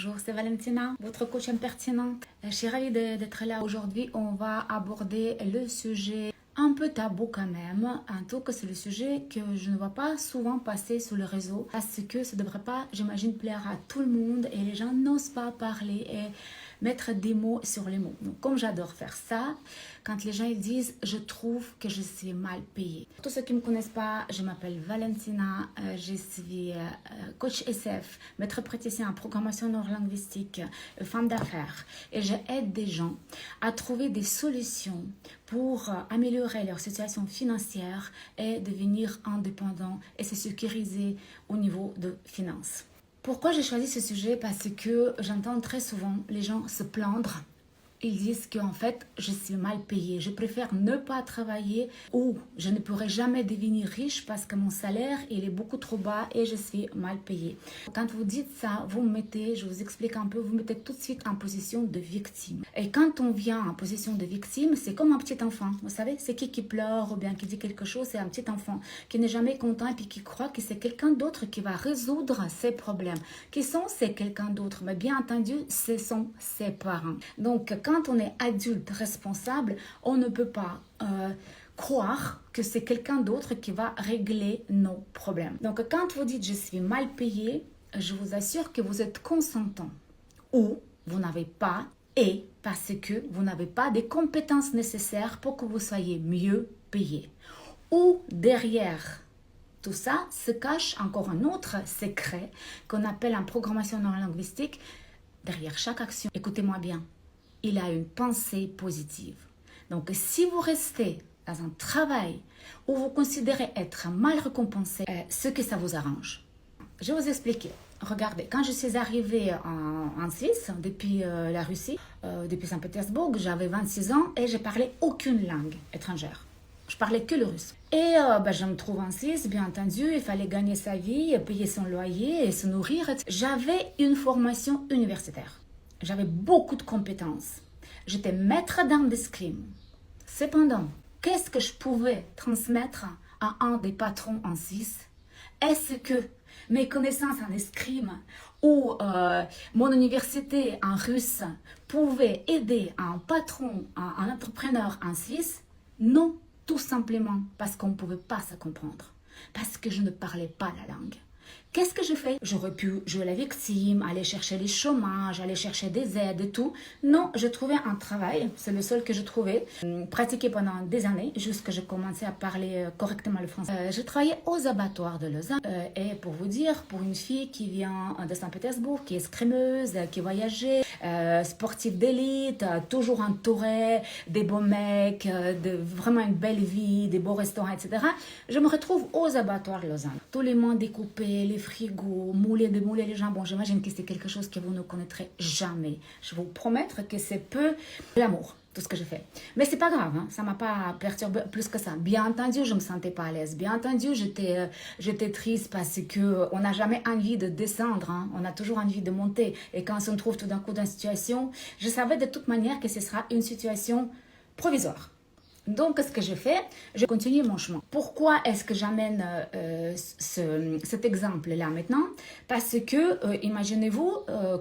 Bonjour, c'est Valentina, votre coach impertinente. Je suis ravie d'être là aujourd'hui. On va aborder le sujet un peu tabou quand même, en tout cas c'est le sujet que je ne vois pas souvent passer sur le réseau parce que ça ne devrait pas, j'imagine, plaire à tout le monde et les gens n'osent pas parler et mettre des mots sur les mots. Donc comme j'adore faire ça, quand les gens ils disent « je trouve que je suis mal payée ». Pour tous ceux qui ne me connaissent pas, je m'appelle Valentina, je suis coach SF, maître praticien en programmation neurolinguistique, femme d'affaires et j'aide des gens à trouver des solutions pour améliorer leur situation financière et devenir indépendants et se sécuriser au niveau de finances. Pourquoi j'ai choisi ce sujet? Parce que j'entends très souvent les gens se plaindre. Ils disent qu'en fait, je suis mal payée. Je préfère ne pas travailler ou je ne pourrai jamais devenir riche parce que mon salaire, il est beaucoup trop bas et je suis mal payée. Quand vous dites ça, vous mettez, je vous explique un peu, vous mettez tout de suite en position de victime. Et quand on vient en position de victime, c'est comme un petit enfant. Vous savez, c'est qui pleure ou bien qui dit quelque chose, c'est un petit enfant qui n'est jamais content et puis qui croit que c'est quelqu'un d'autre qui va résoudre ses problèmes. Qui sont ces quelqu'un d'autre? Mais bien entendu, ce sont ses parents. Donc, quand on est adulte responsable, on ne peut pas croire que c'est quelqu'un d'autre qui va régler nos problèmes. Donc, quand vous dites « je suis mal payé », je vous assure que vous êtes consentant ou vous n'avez pas et parce que vous n'avez pas des compétences nécessaires pour que vous soyez mieux payé. Ou derrière tout ça se cache encore un autre secret qu'on appelle en programmation neurolinguistique. Derrière chaque action, écoutez-moi bien, il a une pensée positive. Donc, si vous restez dans un travail où vous considérez être mal récompensé, ce que ça vous arrange. Je vais vous expliquer. Regardez, quand je suis arrivée en Suisse, depuis la Russie, depuis Saint-Pétersbourg, j'avais 26 ans et je parlais aucune langue étrangère. Je parlais que le russe. Et je me trouve en Suisse, bien entendu, il fallait gagner sa vie, payer son loyer et se nourrir. J'avais une formation universitaire. J'avais beaucoup de compétences. J'étais maître d'armes d'escrime. Cependant, qu'est-ce que je pouvais transmettre à un des patrons en Suisse? Est-ce que mes connaissances en escrime ou mon université en russe pouvaient aider un patron, un entrepreneur en Suisse? Non, tout simplement parce qu'on ne pouvait pas se comprendre. Parce que je ne parlais pas la langue. Qu'est-ce que je fais? J'aurais pu jouer la victime, aller chercher les chômages, aller chercher des aides et tout. Non, je trouvais un travail, c'est le seul que je trouvais, pratiqué pendant des années, jusqu'à ce que je commençais à parler correctement le français. Je travaillais aux abattoirs de Lausanne. Et pour vous dire, pour une fille qui vient de Saint-Pétersbourg, qui est escrimeuse, qui voyageait, sportive d'élite, toujours entourée des beaux mecs, vraiment une belle vie, des beaux restaurants, etc. Je me retrouve aux abattoirs de Lausanne. Tous les mois découpés, les frigos, mouler les jambons. J'imagine que c'est quelque chose que vous ne connaîtrez jamais. Je vais vous promettre que c'est peu l'amour, tout ce que je fais. Mais c'est pas grave, hein, ça m'a pas perturbé plus que ça. Bien entendu, je me sentais pas à l'aise. Bien entendu, j'étais triste parce que on n'a jamais envie de descendre, hein. On a toujours envie de monter. Et quand on se trouve tout d'un coup dans une situation, je savais de toute manière que ce sera une situation provisoire. Donc, ce que je fais, je continue mon chemin. Pourquoi est-ce que j'amène cet exemple-là maintenant? Parce que, imaginez-vous,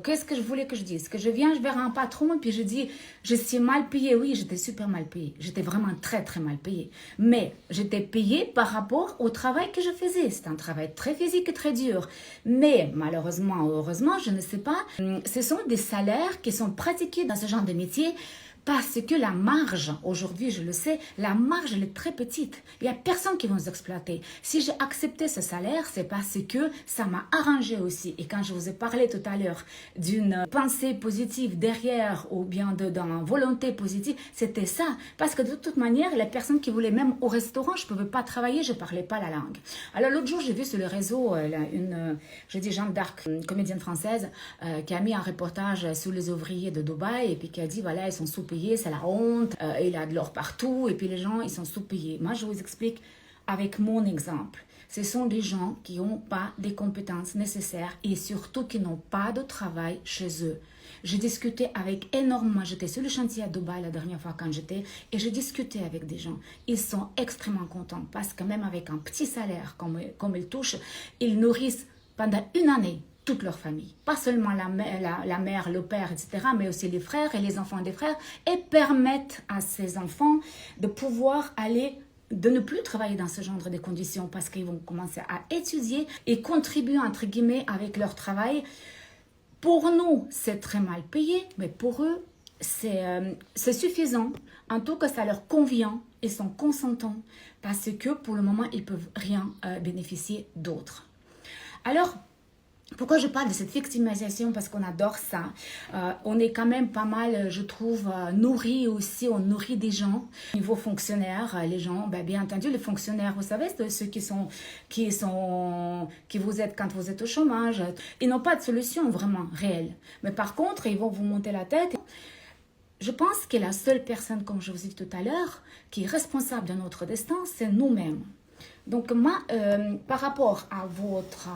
qu'est-ce que je voulais que je dise? Que je viens vers un patron et puis je dis, je suis mal payée. Oui, j'étais super mal payée. J'étais vraiment très, très mal payée. Mais j'étais payée par rapport au travail que je faisais. C'était un travail très physique et très dur. Mais malheureusement ou heureusement, je ne sais pas, ce sont des salaires qui sont pratiqués dans ce genre de métier. Parce que la marge, aujourd'hui je le sais, la marge elle est très petite. Il n'y a personne qui va nous exploiter. Si j'ai accepté ce salaire, c'est parce que ça m'a arrangé aussi. Et quand je vous ai parlé tout à l'heure d'une pensée positive derrière ou bien d'une volonté positive, c'était ça. Parce que de toute manière, les personnes qui voulaient même au restaurant, je ne pouvais pas travailler, je ne parlais pas la langue. Alors l'autre jour, j'ai vu sur le réseau Jeanne d'Arc, une comédienne française, qui a mis un reportage sur les ouvriers de Dubaï et puis qui a dit, voilà, ils sont sous-payés, c'est la honte, il y a de l'or partout et puis les gens, ils sont sous-payés. Moi, je vous explique avec mon exemple. Ce sont des gens qui n'ont pas des compétences nécessaires et surtout qui n'ont pas de travail chez eux. J'ai discuté avec énormément, j'étais sur le chantier à Dubaï la dernière fois quand j'étais et j'ai discuté avec des gens. Ils sont extrêmement contents parce que même avec un petit salaire comme ils touchent, ils nourrissent pendant une année toute leur famille. Pas seulement la mère, le père, etc., mais aussi les frères et les enfants des frères, et permettre à ces enfants de pouvoir aller, de ne plus travailler dans ce genre de conditions parce qu'ils vont commencer à étudier et contribuer, entre guillemets, avec leur travail. Pour nous, c'est très mal payé, mais pour eux, c'est suffisant. En tout cas, ça leur convient. Ils sont consentants parce que pour le moment, ils ne peuvent rien bénéficier d'autre. Alors, pourquoi je parle de cette victimisation? Parce qu'on adore ça. On est quand même pas mal, je trouve, nourri aussi. On nourrit des gens. Au niveau fonctionnaire, les gens, bien entendu, les fonctionnaires, vous savez, ceux qui vous aident quand vous êtes au chômage. Ils n'ont pas de solution vraiment réelle. Mais par contre, ils vont vous monter la tête. Je pense que la seule personne, comme je vous ai dit tout à l'heure, qui est responsable de notre destin, c'est nous-mêmes. Donc moi, par rapport à votre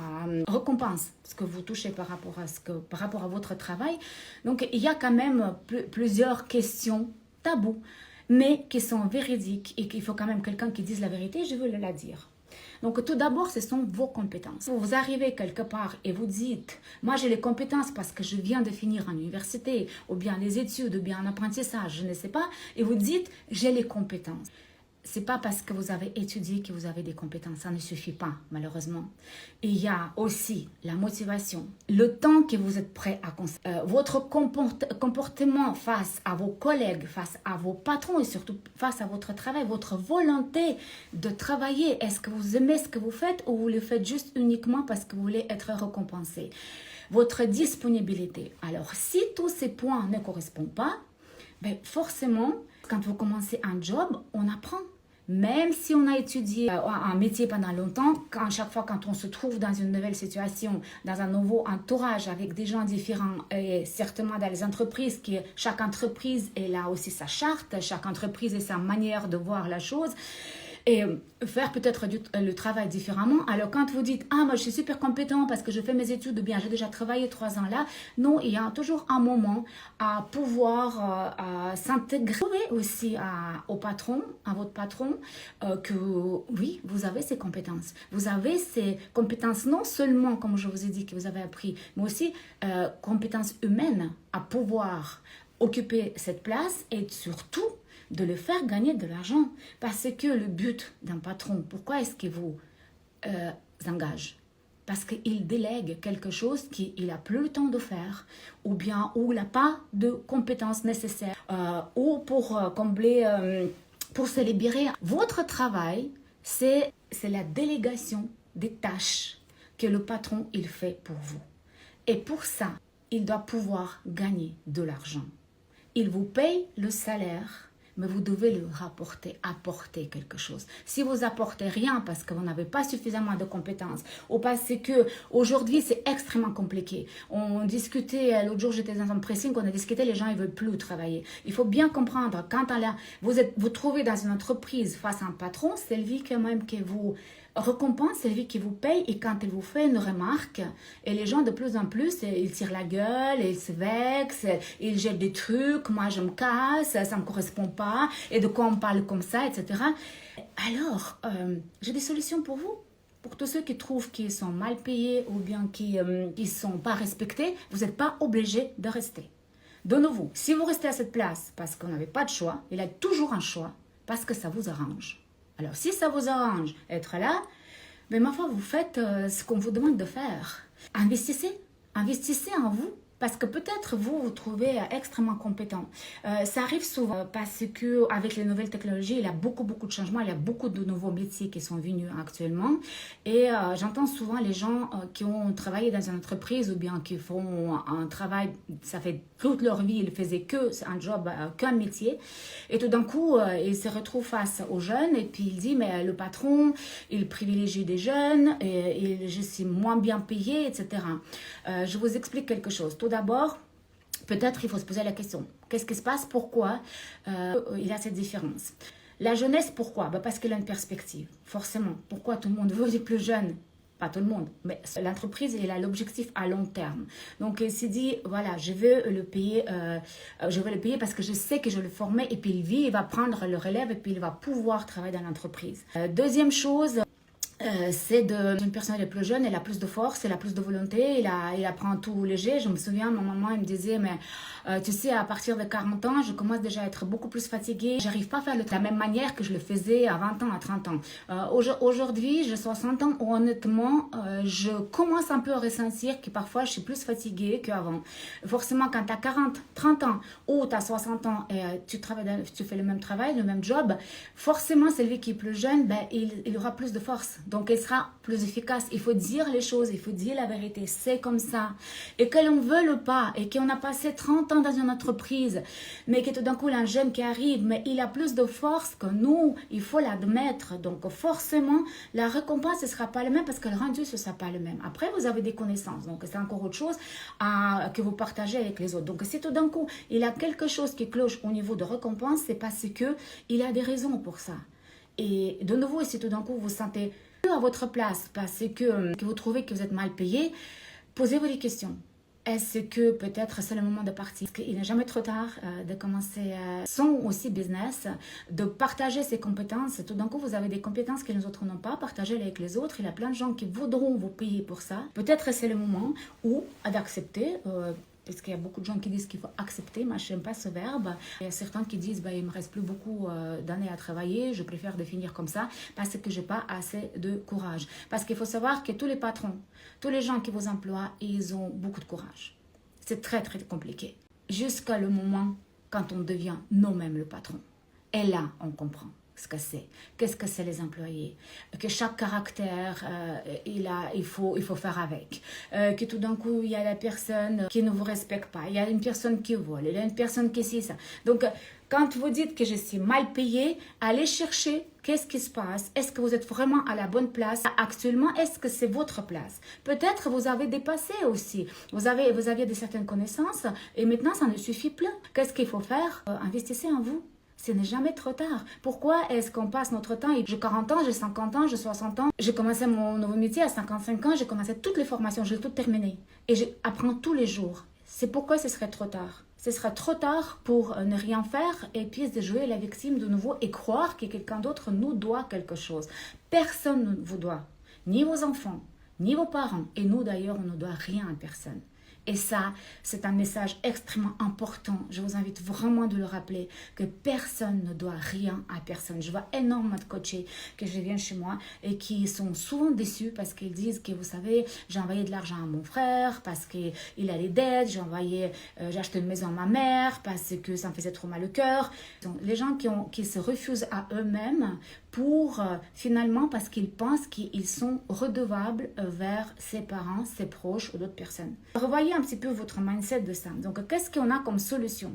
récompense, ce que vous touchez par rapport à votre travail, donc il y a quand même plusieurs questions tabous, mais qui sont véridiques et qu'il faut quand même quelqu'un qui dise la vérité, je veux la dire. Donc tout d'abord, ce sont vos compétences. Vous arrivez quelque part et vous dites, moi j'ai les compétences parce que je viens de finir en université, ou bien les études, ou bien un apprentissage, je ne sais pas, et vous dites, j'ai les compétences. C'est pas parce que vous avez étudié que vous avez des compétences, ça ne suffit pas malheureusement. Il y a aussi la motivation, le temps que vous êtes prêt à consacrer, votre comportement face à vos collègues, face à vos patrons et surtout face à votre travail, votre volonté de travailler. Est-ce que vous aimez ce que vous faites ou vous le faites juste uniquement parce que vous voulez être récompensé? Votre disponibilité. Alors si tous ces points ne correspondent pas, forcément, quand vous commencez un job, on apprend. Même si on a étudié un métier pendant longtemps, chaque fois quand on se trouve dans une nouvelle situation, dans un nouveau entourage avec des gens différents, et certainement dans les entreprises, chaque entreprise elle a aussi sa charte, chaque entreprise a sa manière de voir la chose, et faire peut-être le travail différemment. Alors quand vous dites, moi je suis super compétent parce que je fais mes études, ou bien j'ai déjà travaillé 3 ans là, non, il y a toujours un moment à pouvoir s'intégrer aussi au patron, à votre patron, que oui, vous avez ces compétences. Vous avez ces compétences non seulement, comme je vous ai dit, que vous avez appris, mais aussi compétences humaines à pouvoir occuper cette place et surtout de le faire gagner de l'argent. Parce que le but d'un patron, pourquoi est-ce qu'il vous engage? Parce qu'il délègue quelque chose qu'il n'a plus le temps de faire, ou bien où il n'a pas de compétences nécessaires, ou pour combler, pour se libérer. Votre travail, c'est la délégation des tâches que le patron il fait pour vous. Et pour ça, il doit pouvoir gagner de l'argent. Il vous paye le salaire, mais vous devez le apporter quelque chose. Si vous apportez rien parce que vous n'avez pas suffisamment de compétences, ou parce que aujourd'hui c'est extrêmement compliqué. On discutait, l'autre jour j'étais dans un pressing, on a discuté, les gens ils veulent plus travailler. Il faut bien comprendre, quand vous trouvez dans une entreprise face à un patron, c'est lui quand même qui vous récompense, c'est lui qui vous paye, et quand il vous fait une remarque, et les gens de plus en plus, ils tirent la gueule, ils se vexent, ils jettent des trucs, moi je me casse, ça ne me correspond pas, et de quoi on parle comme ça, etc. Alors, j'ai des solutions pour vous. Pour tous ceux qui trouvent qu'ils sont mal payés ou bien qui ne sont pas respectés, vous n'êtes pas obligés de rester. De nouveau, si vous restez à cette place parce qu'on n'avait pas de choix, il y a toujours un choix parce que ça vous arrange. Alors, si ça vous arrange être là, mais ma foi, vous faites ce qu'on vous demande de faire. Investissez en vous, parce que peut-être vous vous trouvez extrêmement compétent. Ça arrive souvent parce que avec les nouvelles technologies, il y a beaucoup de changements, il y a beaucoup de nouveaux métiers qui sont venus actuellement. Et j'entends souvent les gens qui ont travaillé dans une entreprise ou bien qui font un travail, ça fait toute leur vie, ils faisaient que un job, qu'un métier. Et tout d'un coup, ils se retrouvent face aux jeunes et puis ils disent, mais le patron, il privilégie des jeunes et je suis moins bien payé, etc. Je vous explique quelque chose. Tout d'abord, peut-être il faut se poser la question. Qu'est-ce qui se passe? Pourquoi il y a cette différence? La jeunesse, pourquoi? Parce qu'elle a une perspective, forcément. Pourquoi tout le monde veut les plus jeunes? Pas tout le monde, mais l'entreprise, elle a l'objectif à long terme. Donc, elle s'est dit, voilà, je veux le payer parce que je sais que je le formais et puis lui, il va prendre le relève et puis il va pouvoir travailler dans l'entreprise. Deuxième chose, c'est une personne elle est plus jeune, elle a plus de force, elle a plus de volonté, elle apprend tout léger. Je me souviens, ma maman elle me disait, mais tu sais, à partir de 40 ans, je commence déjà à être beaucoup plus fatiguée. J'arrive pas à faire de la même manière que je le faisais à 20 ans, à 30 ans. Aujourd'hui, j'ai 60 ans, honnêtement, je commence un peu à ressentir que parfois je suis plus fatiguée qu'avant. Forcément, quand tu as 40, 30 ans ou tu as 60 ans et tu fais le même travail, le même job, forcément, celui qui est plus jeune, ben, il aura plus de force. Donc, il sera plus efficace. Il faut dire les choses, il faut dire la vérité. C'est comme ça. Et que l'on veut le pas, et qu'on a passé 30 ans dans une entreprise, mais que tout d'un coup, il y a un jeune qui arrive, mais il a plus de force que nous, il faut l'admettre. Donc, forcément, la récompense ne sera pas la même parce que le rendu ne sera pas le même. Après, vous avez des connaissances. Donc, c'est encore autre chose que vous partagez avec les autres. Donc, si tout d'un coup, il y a quelque chose qui cloche au niveau de récompense, c'est parce que il a des raisons pour ça. Et de nouveau, si tout d'un coup, vous sentez à votre place parce que vous trouvez que vous êtes mal payé, posez-vous des questions. Est-ce que peut-être c'est le moment de partir? Parce qu'il n'est jamais trop tard de commencer son aussi business, de partager ses compétences. Tout d'un coup, vous avez des compétences que les autres n'ont pas, partagez-les avec les autres. Il y a plein de gens qui voudront vous payer pour ça. Peut-être c'est le moment ou d'accepter. Parce qu'il y a beaucoup de gens qui disent qu'il faut accepter, moi je n'aime pas ce verbe. Il y a certains qui disent il ne me reste plus beaucoup d'années à travailler, je préfère définir comme ça parce que je n'ai pas assez de courage. Parce qu'il faut savoir que tous les patrons, tous les gens qui vous emploient, ils ont beaucoup de courage. C'est très très compliqué. Jusqu'à le moment quand on devient nous-mêmes le patron. Et là, on comprend ce que c'est. Qu'est-ce que c'est les employés? Que chaque caractère, il faut faire avec. Que tout d'un coup, il y a la personne qui ne vous respecte pas. Il y a une personne qui vole. Il y a une personne qui sait ça. Donc, quand vous dites que je suis mal payé, allez chercher qu'est-ce qui se passe. Est-ce que vous êtes vraiment à la bonne place? Actuellement, est-ce que c'est votre place? Peut-être vous avez dépassé aussi. Vous aviez de certaines connaissances et maintenant, ça ne suffit plus. Qu'est-ce qu'il faut faire? Investissez en vous. Ce n'est jamais trop tard. Pourquoi est-ce qu'on passe notre temps? J'ai 40 ans, j'ai 50 ans, j'ai 60 ans. J'ai commencé mon nouveau métier à 55 ans. J'ai commencé toutes les formations. J'ai tout terminé. Et j'apprends tous les jours. C'est pourquoi ce serait trop tard. Ce sera trop tard pour ne rien faire et puis de jouer la victime de nouveau et croire que quelqu'un d'autre nous doit quelque chose. Personne ne vous doit. Ni vos enfants, ni vos parents. Et nous d'ailleurs, on ne doit rien à personne. Et ça, c'est un message extrêmement important. Je vous invite vraiment de le rappeler que personne ne doit rien à personne. Je vois énormément de coachés que je viens chez moi et qui sont souvent déçus parce qu'ils disent que, vous savez, j'ai envoyé de l'argent à mon frère parce qu'il a des dettes, j'ai acheté une maison à ma mère parce que ça me faisait trop mal au cœur. Donc, les gens qui se refusent à eux-mêmes pour finalement parce qu'ils pensent qu'ils sont redevables vers ses parents, ses proches ou d'autres personnes. Revoyez un petit peu votre mindset de ça. Donc, qu'est-ce qu'on a comme solution?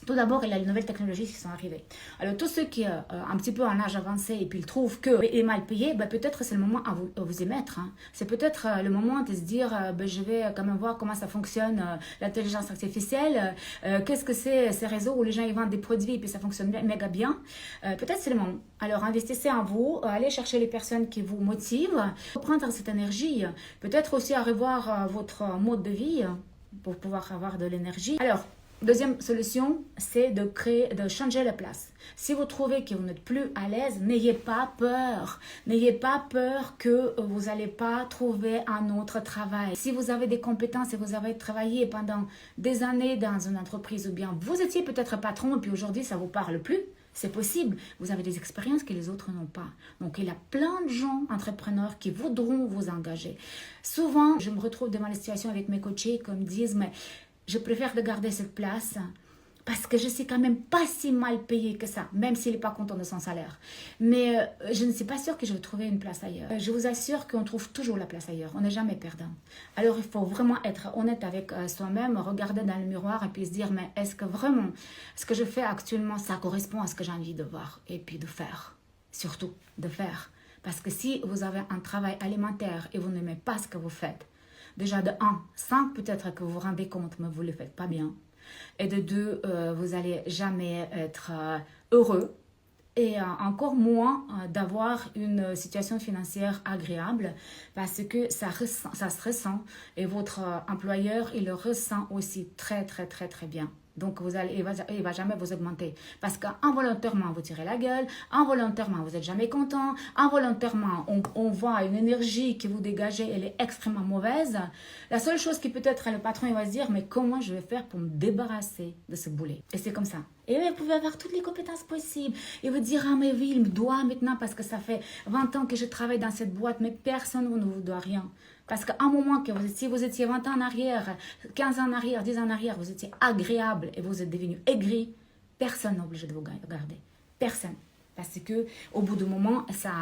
Tout d'abord, il y a les nouvelles technologies qui sont arrivées. Alors, tous ceux qui ont un petit peu en âge avancé et puis ils trouvent qu'il est mal payé, ben, peut-être c'est le moment à vous y mettre. Hein. C'est peut-être le moment de se dire, je vais quand même voir comment ça fonctionne, l'intelligence artificielle, qu'est-ce que c'est ces réseaux où les gens ils vendent des produits et puis ça fonctionne méga bien. Peut-être c'est le moment. Alors, investissez en vous, allez chercher les personnes qui vous motivent, prendre cette énergie, peut-être aussi à revoir votre mode de vie pour pouvoir avoir de l'énergie. Alors, deuxième solution, c'est de changer la place. Si vous trouvez que vous n'êtes plus à l'aise, n'ayez pas peur. N'ayez pas peur que vous n'allez pas trouver un autre travail. Si vous avez des compétences et vous avez travaillé pendant des années dans une entreprise ou bien vous étiez peut-être patron et puis aujourd'hui ça ne vous parle plus, c'est possible. Vous avez des expériences que les autres n'ont pas. Donc, il y a plein de gens, entrepreneurs, qui voudront vous engager. Souvent, je me retrouve devant les situations avec mes coachés qui me disent, mais je préfère de garder cette place parce que je suis quand même pas si mal payée que ça, même s'il n'est pas content de son salaire. Mais je ne suis pas sûre que je vais trouver une place ailleurs. Je vous assure qu'on trouve toujours la place ailleurs. On n'est jamais perdant. Alors, il faut vraiment être honnête avec soi-même, regarder dans le miroir et puis se dire, mais est-ce que vraiment ce que je fais actuellement, ça correspond à ce que j'ai envie de voir et puis de faire. Surtout, de faire. Parce que si vous avez un travail alimentaire et vous n'aimez pas ce que vous faites, déjà de 1, sans peut-être que vous vous rendez compte, mais vous ne le faites pas bien. Et de 2, vous n'allez jamais être heureux. Et encore moins d'avoir une situation financière agréable parce que ça se ressent. Et votre employeur, il le ressent aussi très, très, très, très bien. Donc, il va jamais vous augmenter. Parce qu'involontairement, vous tirez la gueule, involontairement, vous n'êtes jamais content, involontairement, on voit une énergie que vous dégagez, elle est extrêmement mauvaise. La seule chose qui peut-être, le patron, il va se dire, mais comment je vais faire pour me débarrasser de ce boulet? Et c'est comme ça. Et vous pouvez avoir toutes les compétences possibles. Et vous dire, ah mais oui, il me doit maintenant parce que ça fait 20 ans que je travaille dans cette boîte, mais personne ne vous doit rien. Parce qu'à un moment, si vous étiez 20 ans en arrière, 15 ans en arrière, 10 ans en arrière, vous étiez agréable et vous êtes devenu aigri, personne n'est obligé de vous garder. Personne. Parce que au bout du moment, ça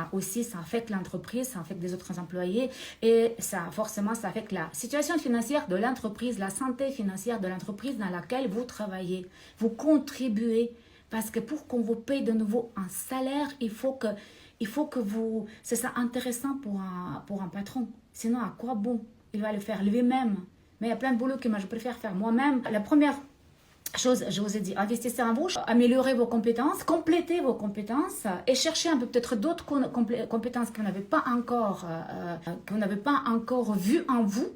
affecte l'entreprise, ça affecte les autres employés et forcément, ça affecte la situation financière de l'entreprise, la santé financière de l'entreprise dans laquelle vous travaillez. Vous contribuez parce que pour qu'on vous paye de nouveau un salaire, il faut que vous... C'est ça intéressant pour un patron. Sinon, à quoi bon? Il va le faire lui-même. Mais il y a plein de boulot que moi, je préfère faire moi-même. La première chose, je vous ai dit, investissez en vous, améliorez vos compétences, complétez vos compétences et cherchez un peu peut-être d'autres compétences que vous n'avez pas encore vues en vous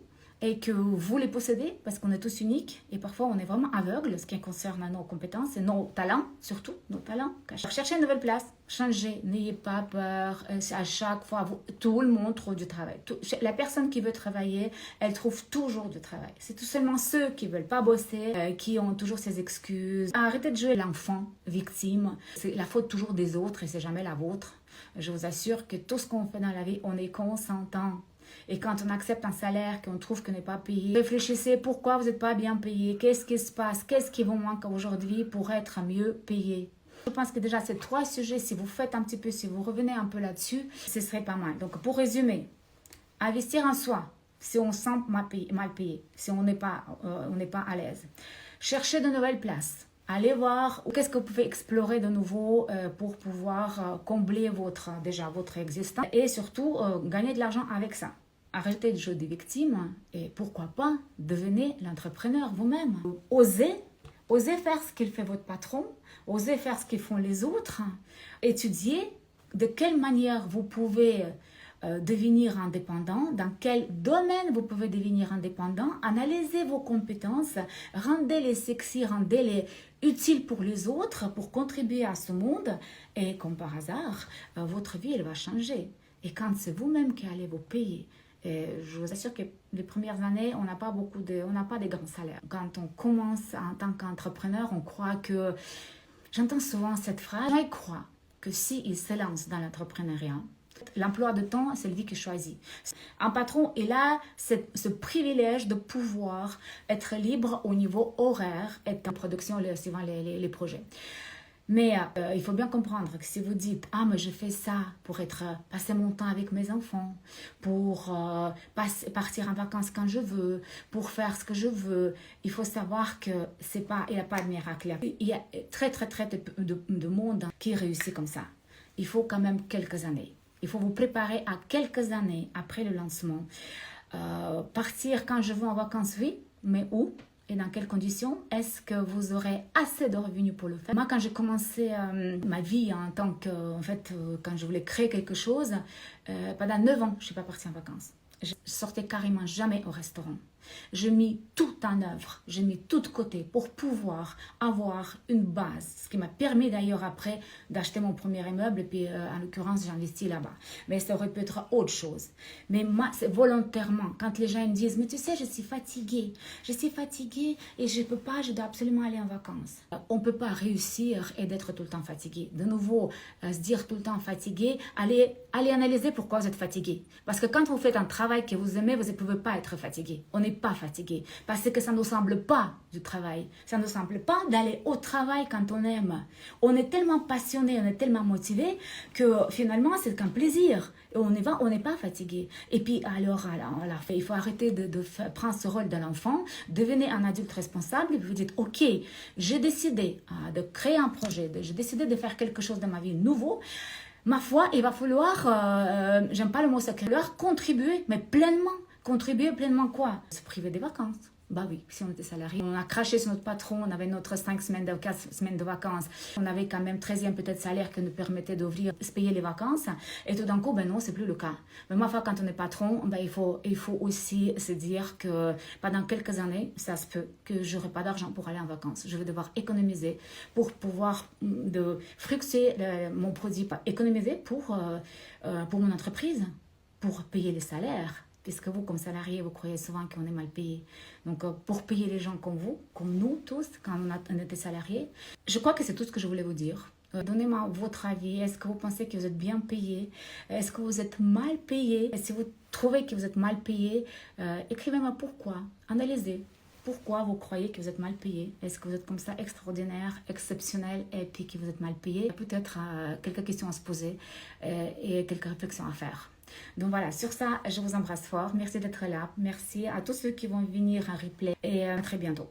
et que vous les possédez parce qu'on est tous uniques et parfois on est vraiment aveugle ce qui concerne nos compétences et nos talents, surtout nos talents. Cherchez une nouvelle place, changez, n'ayez pas peur. À chaque fois, tout le monde trouve du travail. La personne qui veut travailler, elle trouve toujours du travail. C'est tout seulement ceux qui ne veulent pas bosser, qui ont toujours ces excuses. Arrêtez de jouer l'enfant victime. C'est la faute toujours des autres et c'est jamais la vôtre. Je vous assure que tout ce qu'on fait dans la vie, on est consentant. Et quand on accepte un salaire qu'on trouve qu'on n'est pas payé, réfléchissez pourquoi vous n'êtes pas bien payé, qu'est-ce qui se passe, qu'est-ce qui vous manque aujourd'hui pour être mieux payé. Je pense que déjà ces 3 sujets, si vous faites un petit peu, si vous revenez un peu là-dessus, ce serait pas mal. Donc pour résumer, investir en soi, si on se sent mal payé, si on n'est pas à l'aise. Chercher de nouvelles places. Allez voir qu'est-ce que vous pouvez explorer de nouveau pour pouvoir combler votre existence et surtout gagner de l'argent avec ça. Arrêtez de jouer des victimes et pourquoi pas devenez l'entrepreneur vous-même. Osez faire ce qu'il fait votre patron, osez faire ce qu'ils font les autres, étudiez de quelle manière vous pouvez devenir indépendant, dans quel domaine vous pouvez devenir indépendant, analysez vos compétences, rendez-les sexy, rendez-les utiles pour les autres, pour contribuer à ce monde et comme par hasard, votre vie elle va changer. Et quand c'est vous-même qui allez vous payer, et je vous assure que les premières années, on n'a pas des grands salaires. Quand on commence en tant qu'entrepreneur, on croit que... J'entends souvent cette phrase, je crois que s'il se lance dans l'entrepreneuriat, l'emploi de temps, c'est lui qui choisit. Un patron, il a ce privilège de pouvoir être libre au niveau horaire et en production suivant les projets. Mais il faut bien comprendre que si vous dites « Ah, mais je fais ça pour passer mon temps avec mes enfants, pour partir en vacances quand je veux, pour faire ce que je veux », il faut savoir qu'il n'y a pas de miracle. Il y a très de monde qui réussit comme ça. Il faut quand même quelques années. Il faut vous préparer à quelques années après le lancement. Partir quand je veux en vacances, oui, mais où et dans quelles conditions? Est-ce que vous aurez assez de revenus pour le faire? Moi, quand j'ai commencé ma vie en tant que, quand je voulais créer quelque chose, pendant 9 ans, je ne suis pas partie en vacances. Je sortais carrément jamais au restaurant. J'ai mis tout en œuvre, j'ai mis tout de côté pour pouvoir avoir une base. Ce qui m'a permis d'ailleurs après d'acheter mon premier immeuble et puis en l'occurrence j'ai investi là-bas. Mais ça aurait pu être autre chose. Mais moi c'est volontairement, quand les gens me disent « mais tu sais je suis fatiguée et je peux pas, je dois absolument aller en vacances ». On ne peut pas réussir et d'être tout le temps fatigué. De nouveau, se dire tout le temps fatigué, allez analyser pourquoi vous êtes fatigué. Parce que quand vous faites un travail que vous aimez, vous ne pouvez pas être fatigué. On n'est pas fatigué parce que ça ne nous semble pas du travail. Ça ne nous semble pas d'aller au travail quand on aime. On est tellement passionné, on est tellement motivé que finalement c'est qu'un plaisir. Et on y va, on n'est pas fatigué. Et puis alors il faut arrêter de prendre ce rôle de l'enfant, devenez un adulte responsable et vous dites ok, j'ai décidé de créer un projet, j'ai décidé de faire quelque chose dans ma vie nouveau. Ma foi, il va falloir, j'aime pas le mot sacré, contribuer, mais pleinement. Contribuer pleinement quoi? Se priver des vacances. Bah oui, si on était salarié, on a craché sur notre patron, on avait notre 5 semaines, 4 semaines de vacances. On avait quand même 13e peut-être salaire qui nous permettait d'ouvrir, se payer les vacances. Et tout d'un coup, ben non, c'est plus le cas. Mais moi, quand on est patron, ben il faut aussi se dire que pendant quelques années, ça se peut que je n'aurai pas d'argent pour aller en vacances. Je vais devoir économiser pour pouvoir de fructuer mon produit, pas économiser pour mon entreprise, pour payer les salaires. Puisque vous, comme salarié, vous croyez souvent qu'on est mal payé. Donc, pour payer les gens comme vous, comme nous tous, quand on était salariés, je crois que c'est tout ce que je voulais vous dire. Donnez-moi votre avis. Est-ce que vous pensez que vous êtes bien payé? Est-ce que vous êtes mal payé? Et si vous trouvez que vous êtes mal payé, écrivez-moi pourquoi. Analysez. Pourquoi vous croyez que vous êtes mal payé? Est-ce que vous êtes comme ça extraordinaire, exceptionnel et puis que vous êtes mal payé? Peut-être quelques questions à se poser et quelques réflexions à faire. Donc voilà, sur ça, je vous embrasse fort. Merci d'être là. Merci à tous ceux qui vont venir en replay et à très bientôt.